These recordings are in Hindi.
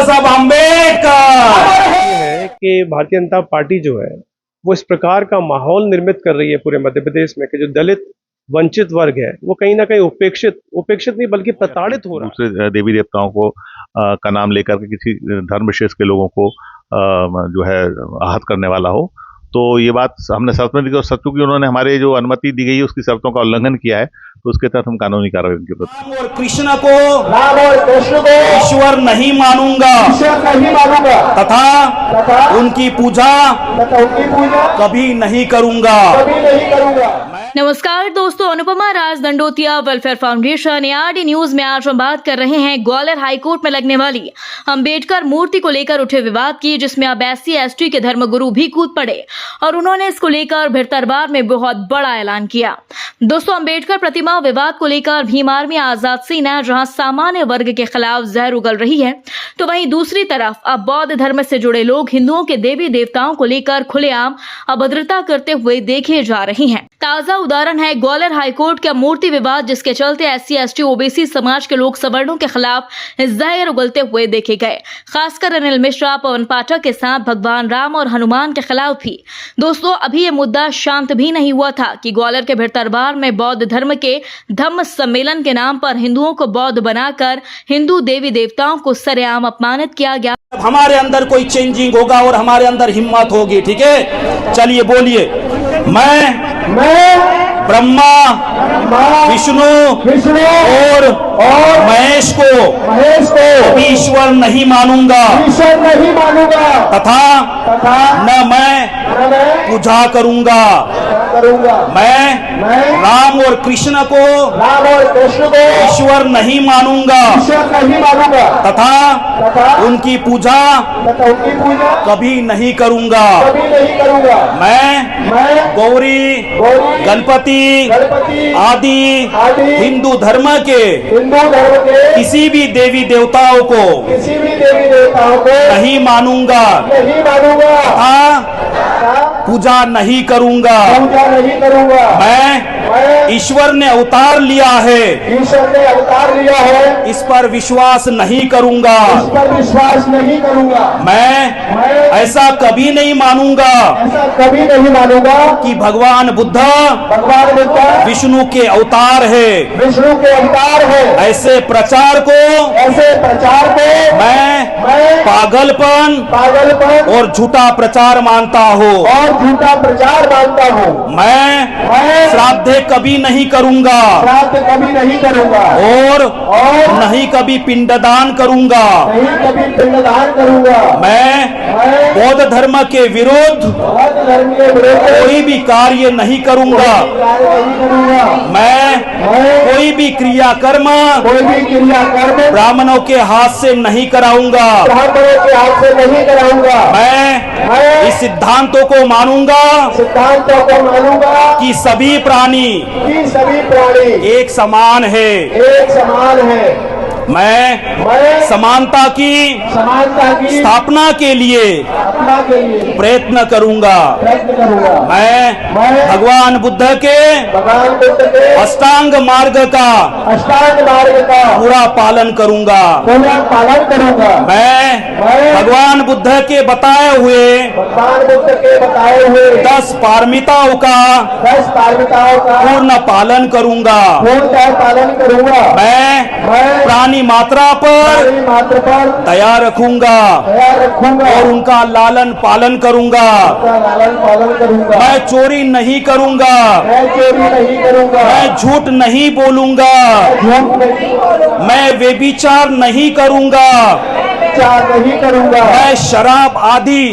डॉक्टर साहब आम्बेडकर। है कि भारतीय जनता पार्टी जो है वो इस प्रकार का माहौल निर्मित कर रही है पूरे मध्य प्रदेश में कि जो दलित वंचित वर्ग है वो कहीं ना कहीं उपेक्षित नहीं बल्कि प्रताड़ित हो रहा है। दूसरे देवी देवताओं को का नाम लेकर के किसी धर्म विशेष के लोगों को जो है आहत करने वाला हो, तो ये बात हमने शर्त में दी और सत्य की उन्होंने हमारे जो अनुमति दी गई है उसकी शर्तों का उल्लंघन किया है, तो उसके तहत हम कानूनी कार्रवाई उनके प्रति। राम और कृष्ण को ईश्वर नहीं मानूंगा तथा उनकी पूजा कभी नहीं करूंगा। नमस्कार दोस्तों, Anupama Raj Dandotiya welfare foundation ARD news में आज हम बात कर रहे हैं ग्वालियर हाईकोर्ट में लगने वाली अंबेडकर मूर्ति को लेकर उठे विवाद की, जिसमें अब SC/ST के धर्मगुरु भी कूद पड़े और उन्होंने इसको लेकर भिड़ंतरवार में बहुत बड़ा ऐलान किया। दोस्तों, अंबेडकर प्रतिमा विवाद को लेकर भीम आर्मी आजाद सेना जहां सामान्य वर्ग के खिलाफ जहर उगल रही है, तो वहीं दूसरी तरफ अब बौद्ध धर्म से जुड़े लोग हिंदुओं के देवी देवताओं को लेकर खुलेआम अभद्रता करते हुए देखे जा रहे हैं। ताजा उदाहरण है ग्वालियर हाईकोर्ट का मूर्ति विवाद, जिसके चलते SC/ST OBC समाज के लोग सवर्णों के खिलाफ जहर उगलते हुए देखे गए। खासकर अनिल मिश्रा, पवन पाठक के साथ भगवान राम और हनुमान के खिलाफ भी। दोस्तों, अभी ये मुद्दा शांत भी नहीं हुआ था कि ग्वालियर के भिड़ंतरवार में बौद्ध धर्म के धम्म सम्मेलन के नाम पर हिंदुओं को बौद्ध बनाकर हिंदू देवी देवताओं को सरेआम अपमानित किया गया। हमारे अंदर कोई चेंजिंग होगा और हमारे अंदर हिम्मत होगी, ठीक है? चलिए बोलिए, मैं ब्रह्मा विष्णु और महेश को ईश्वर नहीं मानूंगा तथा न मैं पूजा करूंगा। मैं राम और कृष्ण को ईश्वर नहीं मानूंगा तथा उनकी पूजा कभी नहीं करूंगा। मैं गौरी गणपति आदि हिंदू धर्म के किसी भी देवी देवताओं को नहीं मानूंगा तथा पूजा नहीं करूंगा। मैं ईश्वर ने अवतार लिया है, इस पर विश्वास नहीं करूंगा। मैं ऐसा कभी नहीं मानूंगा कि भगवान बुद्ध विष्णु के अवतार है। ऐसे प्रचार को मैं पागलपन और झूठा प्रचार मानता हूँ। मैं श्राद्ध कभी नहीं करूंगा और नहीं कभी पिंडदान करूंगा। मैं बौद्ध धर्म के विरुद्ध कोई भी कार्य नहीं करूंगा। मैं कोई भी क्रियाकर्म ब्राह्मणों के हाथ से नहीं कराऊंगा। मैं इस सिद्धांतों को मानूंगा कि सभी प्राणी एक समान है। मैं समानता की स्थापना के लिए प्रयत्न करूंगा। मैं भगवान बुद्ध के अष्टांग मार्ग का पूरा पालन करूंगा। मैं भगवान बुद्ध के बताए हुए 10 पारमिताओं का पूर्ण पालन करूंगा। मैं प्राणी मात्रा पर दया रखूंगा और उनका लालन पालन करूंगा। मैं चोरी नहीं करूंगा। मैं झूठ नहीं बोलूंगा। मैं व्यभिचार नहीं करूंगा। मैं शराब आदि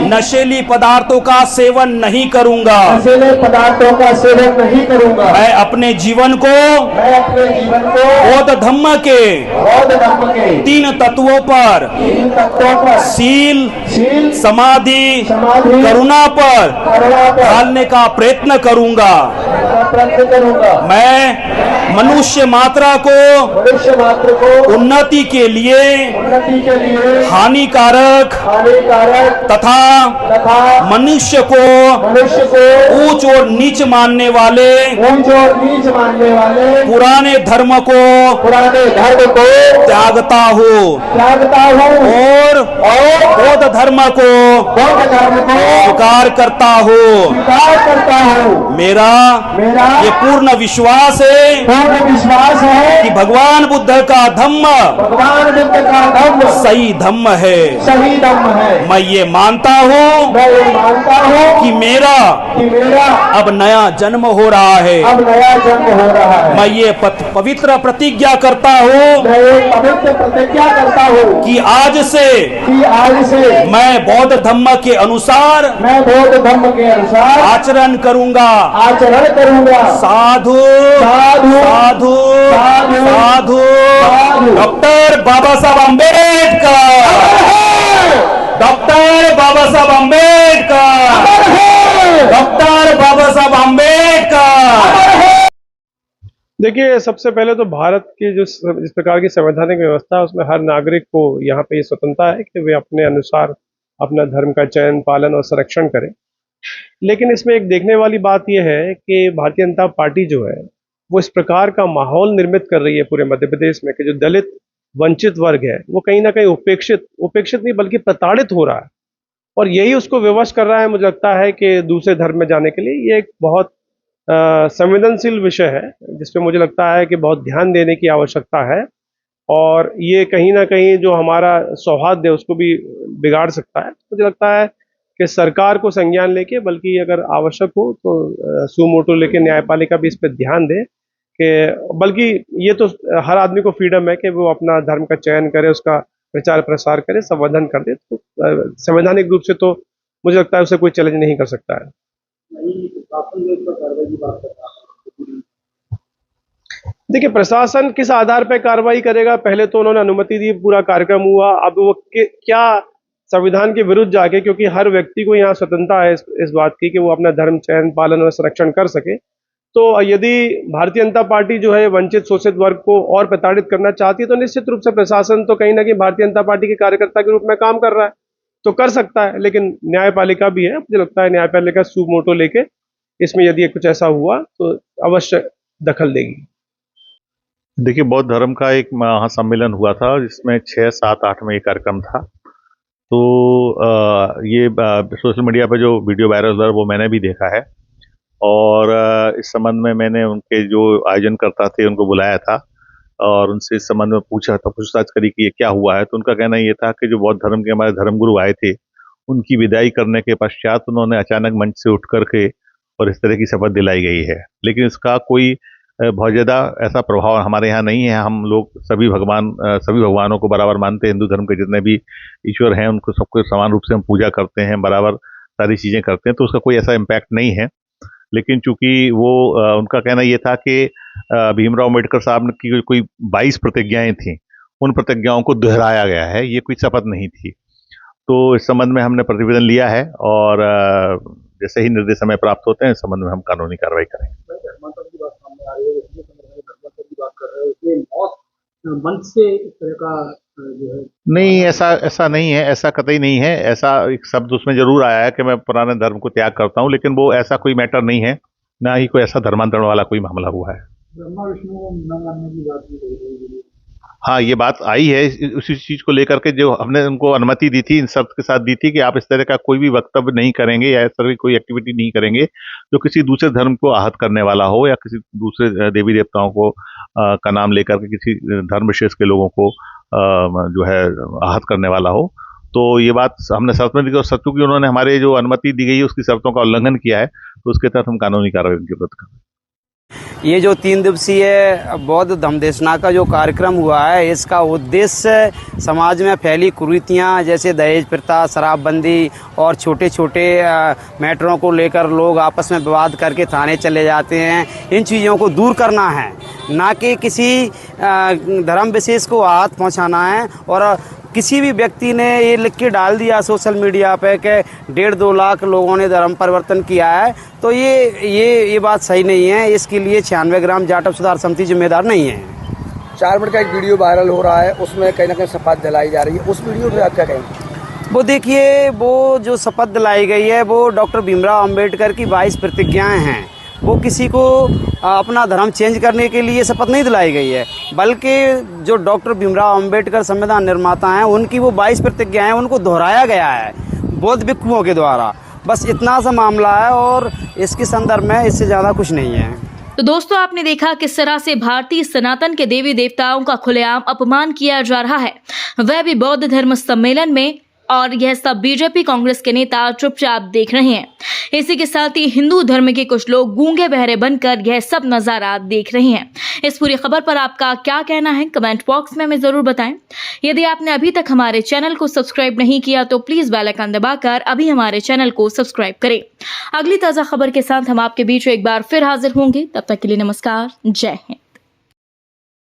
नशीली पदार्थों का सेवन नहीं करूंगा। मैं अपने जीवन को बौद्ध धम्म के 3 तत्वों पर शील, समाधि, करुणा पर ढालने का प्रयत्न करूंगा। मैं मनुष्य मात्रा को उन्नति के लिए हानिकारक तथा मनुष्य को ऊंच और नीच मानने वाले पुराने धर्म को त्यागता हूँ और बौद्ध धर्म को स्वीकार करता हूँ। मेरा ये पूर्ण विश्वास है कि भगवान बुद्ध का धम्म सही धम्म है। मैं ये मानता हूँ कि मेरा अब नया जन्म हो रहा है। मैं ये पवित्र प्रतिज्ञा करता हूँ कि आज से मैं बौद्ध धम्म के अनुसार आचरण करूंगा। साधु साधु साधु। डॉक्टर बाबा साहब अम्बेडकर, डॉक्टर बाबा साहब अम्बेडकर, डॉक्टर बाबा साहब अम्बेडकर। देखिए, सबसे पहले तो भारत की जो इस प्रकार की संवैधानिक व्यवस्था है उसमें हर नागरिक को यहाँ पे ये स्वतंत्रता है कि वे अपने अनुसार अपना धर्म का चयन, पालन और संरक्षण करें। लेकिन इसमें एक देखने वाली बात यह है कि भारतीय जनता पार्टी जो है वो इस प्रकार का माहौल निर्मित कर रही है पूरे मध्य प्रदेश में कि जो दलित वंचित वर्ग है वो कहीं ना कहीं उपेक्षित नहीं बल्कि प्रताड़ित हो रहा है, और यही उसको विवश कर रहा है मुझे लगता है कि दूसरे धर्म में जाने के लिए। ये एक बहुत संवेदनशील विषय है जिसपे मुझे लगता है कि बहुत ध्यान देने की आवश्यकता है, और ये कहीं ना कहीं जो हमारा सौहार्द है उसको भी बिगाड़ सकता है। मुझे लगता है कि सरकार को संज्ञान लेके, बल्कि अगर आवश्यक हो तो सुमोटो लेके न्यायपालिका भी इस पर ध्यान दे कि, बल्कि ये तो हर आदमी को फ्रीडम है कि वो अपना धर्म का चयन करे, उसका प्रचार प्रसार करे, संवर्धन कर दे। तो संवैधानिक रूप से तो मुझे लगता है उसे कोई चैलेंज नहीं कर सकता है। देखिए, प्रशासन किस आधार पर कार्रवाई करेगा? पहले तो उन्होंने अनुमति दी, पूरा कार्यक्रम हुआ, अब वो क्या संविधान के विरुद्ध जाके, क्योंकि हर व्यक्ति को यहाँ स्वतंत्रता है इस बात की कि वो अपना धर्म चयन, पालन और संरक्षण कर सके। तो यदि भारतीय जनता पार्टी जो है वंचित शोषित वर्ग को और प्रताड़ित करना चाहती है तो निश्चित रूप से प्रशासन तो कहीं ना कहीं भारतीय जनता पार्टी के कार्यकर्ता के रूप में काम कर रहा है, तो कर सकता है। लेकिन न्यायपालिका भी है, मुझे लगता है न्यायपालिका सुमोटो लेके इसमें यदि कुछ ऐसा हुआ तो अवश्य दखल देगी। देखिए, बौद्ध धर्म का एक महासम्मेलन हुआ था जिसमें 6, 7, 8 में ये कार्यक्रम था। तो ये सोशल मीडिया पे जो वीडियो वायरल हुआ वो मैंने भी देखा है, और इस संबंध में मैंने उनके जो आयोजन करता थे उनको बुलाया था और उनसे इस संबंध में पूछा था, पूछताछ करी कि ये क्या हुआ है। तो उनका कहना ये था कि जो बौद्ध धर्म के हमारे धर्मगुरु आए थे उनकी विदाई करने के पश्चात उन्होंने अचानक मंच से उठ करके और इस तरह की शपथ दिलाई गई है। लेकिन इसका कोई बहुत ज़्यादा ऐसा प्रभाव हमारे यहाँ नहीं है। हम लोग सभी भगवानों को बराबर मानते हैं। हिंदू धर्म के जितने भी ईश्वर हैं उनको सबको समान रूप से हम पूजा करते हैं, बराबर सारी चीज़ें करते हैं, तो उसका कोई ऐसा इम्पैक्ट नहीं है। लेकिन चूंकि वो उनका कहना ये था कि भीमराव अम्बेडकर साहब की कोई 22 प्रतिज्ञाएं थीं, उन प्रतिज्ञाओं को दोहराया गया है, ये कोई शपथ नहीं थी। तो इस संबंध में हमने प्रतिवेदन लिया है और जैसे ही निर्देश हमें प्राप्त होते हैं इस संबंध में हम कानूनी कार्रवाई करेंगे। मंच से इस तरह का जो है नहीं, ऐसा नहीं है, ऐसा कतई नहीं है। ऐसा एक शब्द उसमें जरूर आया है कि मैं पुराने धर्म को त्याग करता हूं, लेकिन वो ऐसा कोई मैटर नहीं है, ना ही कोई ऐसा धर्मांतरण वाला कोई मामला हुआ है। ब्रह्मा विष्णु को न मानने की बात भी कही गई है। हाँ, ये बात आई है उसी चीज को लेकर के, जो हमने उनको अनुमति दी थी, इन शर्त के साथ दी थी कि आप इस तरह का कोई भी वक्तव्य नहीं करेंगे या इस तरह की कोई एक्टिविटी नहीं करेंगे जो किसी दूसरे धर्म को आहत करने वाला हो या किसी दूसरे देवी देवताओं को का नाम लेकर के किसी धर्म विशेष के लोगों को जो है आहत करने वाला हो। तो ये बात हमने शर्त में दी, और क्योंकि उन्होंने हमारे जो अनुमति दी गई है उसकी शर्तों का उल्लंघन किया है, तो उसके तहत हम कानूनी कार्रवाई उनके विरुद्ध कर रहे हैं। ये जो 3 दिवसीय बौद्ध धम्मदेशना का जो कार्यक्रम हुआ है, इसका उद्देश्य समाज में फैली कुरीतियाँ जैसे दहेज प्रथा, शराबबंदी और छोटे छोटे मैटरों को लेकर लोग आपस में विवाद करके थाने चले जाते हैं, इन चीज़ों को दूर करना है, ना कि किसी धर्म विशेष को आहत पहुंचाना है। और किसी भी व्यक्ति ने ये लिख के डाल दिया सोशल मीडिया पे कि 1.5-2 लाख लोगों ने धर्म परिवर्तन किया है, तो ये बात सही नहीं है। इसके लिए 96 ग्राम जाटव सुधार समिति जिम्मेदार नहीं है। 4 मिनट का एक वीडियो वायरल हो रहा है, उसमें कहीं ना कहीं शपथ दिलाई जा रही है, उस वीडियो पे आप क्या कहेंगे? वो देखिए, वो जो शपथ दिलाई गई है वो डॉक्टर भीमराव अंबेडकर की 22 प्रतिज्ञाएं हैं। वो किसी को अपना धर्म चेंज करने के लिए शपथ नहीं दिलाई गई है, बल्कि जो डॉक्टर भीमराव अंबेडकर संविधान निर्माता हैं उनकी वो 22 प्रतिज्ञाएं हैं, उनको दोहराया गया है बौद्ध भिक्षुओं के द्वारा। बस इतना सा मामला है और इसके संदर्भ में इससे ज़्यादा कुछ नहीं है। तो दोस्तों, आपने देखा किस तरह से भारतीय सनातन के देवी देवताओं का खुलेआम अपमान किया जा रहा है, वह भी बौद्ध धर्म सम्मेलन में, और यह सब बीजेपी कांग्रेस के नेता चुपचाप देख रहे हैं। इसी के साथ ही हिंदू धर्म के कुछ लोग गूंगे बहरे बनकर यह सब नजारा देख रहे हैं। इस पूरी खबर पर आपका क्या कहना है, कमेंट बॉक्स में हमें जरूर बताएं। यदि आपने अभी तक हमारे चैनल को सब्सक्राइब नहीं किया तो प्लीज बेल आइकन दबाकर अभी हमारे चैनल को सब्सक्राइब करें। अगली ताजा खबर के साथ हम आपके बीच एक बार फिर हाजिर होंगे। तब तक के लिए नमस्कार, जय हिंद।